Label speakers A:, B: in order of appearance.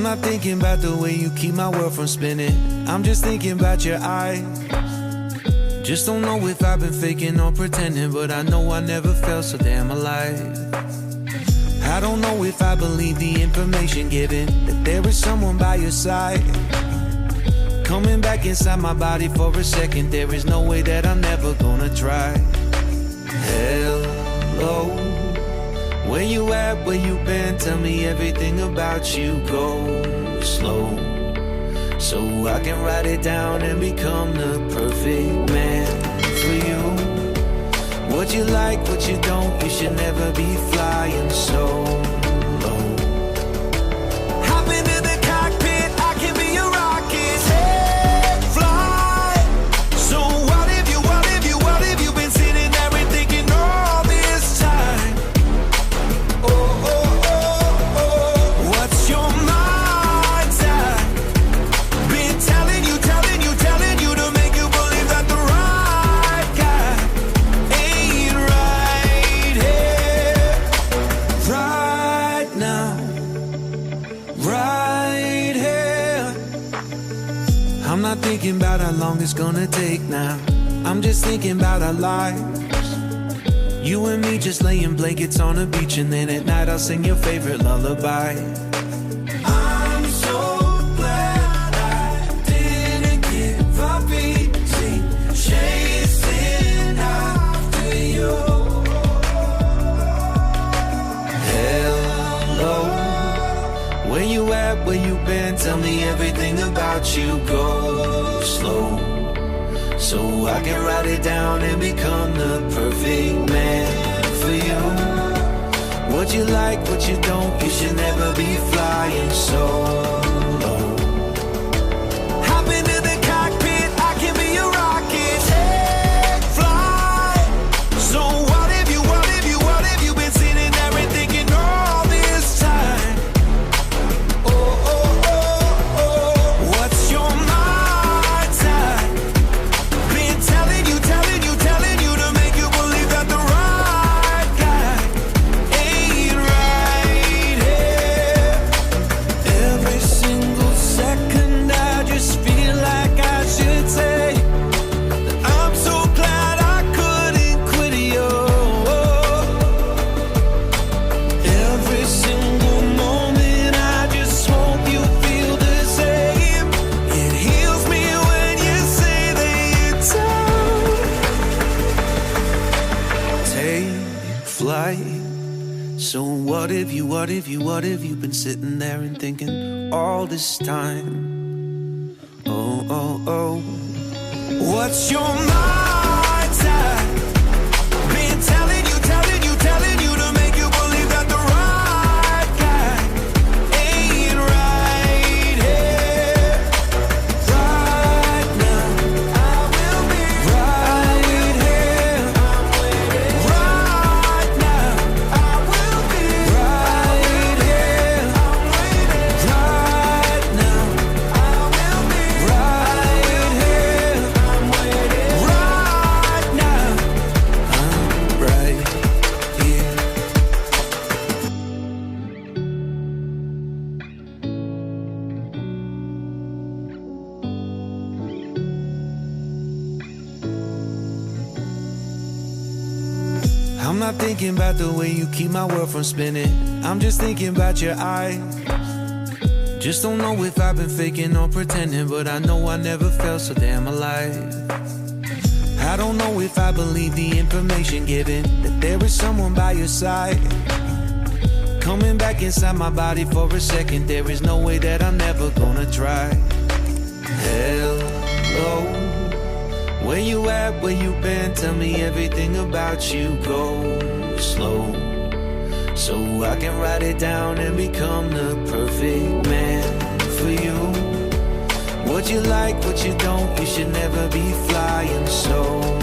A: not thinking about the way you keep my world from spinning. I'm just thinking about your eyes. Just don't know if I've been faking or pretending, but I know I never felt so damn alive. I don't know if I believe the information given, that there is someone by your side, coming back inside my body for a second. There is no way that I'm never gonna try. Hello, where you at, where you been? Tell me everything about you. Go slow, so I can write it down and become the perfect man for you. What you like, what you don't, you should never be flying solo. Hop into the cockpit, I can be your rocket. Hey, fly. So what if you been sitting there and thinking all this time? Oh, oh, oh, oh. What's your mind's at? Been telling you to make you believe that the right guy ain't right here, right now, right here. I'm not thinking about how long it's gonna take now. I'm just thinking about our lives. You and me just laying blankets on the beach, and then at night I'll sing your favorite lullaby. I'm so glad I didn't give up easy, chasing after you. Hello, where you at, where you been? Tell me everything about you. Go slow, so I can write it down and become the perfect man for you. What you like, what you don't, you should never be flying solo. Hop into the cockpit, I can be your rocket. Hey, fly. So what if you been sitting there and thinking all this time? Oh, oh, oh, oh. What's your mind's at? Been telling you to make you believe that the right guy ain't right here. Every single second I just feel like I should say that I'm so glad I couldn't quit you. Every single moment I just hope you feel the same. It heals me when you say that you're done. Take flight. So what if you been sitting there and thinking all this time? Oh, oh, oh. What's your mind's at? Been telling you to make you believe that the right guy ain't right here, right now. I will be right here, right now. I will be right here, right now. I will be right here, right now. I'm right here. I'm not thinking about the way you keep my world from spinning. I'm just thinking about your eyes. Just don't know if I've been faking or pretending, but I know I never felt so damn alive. I don't know if I believe the information given, that there is someone by your side, coming back inside my body for a second. There is no way that I'm never gonna try. Hello, where you at, where you been? Tell me everything about you. Go slow, so I can write it down and become the perfect man for you. What you like, what you don't, you should never be flying solo.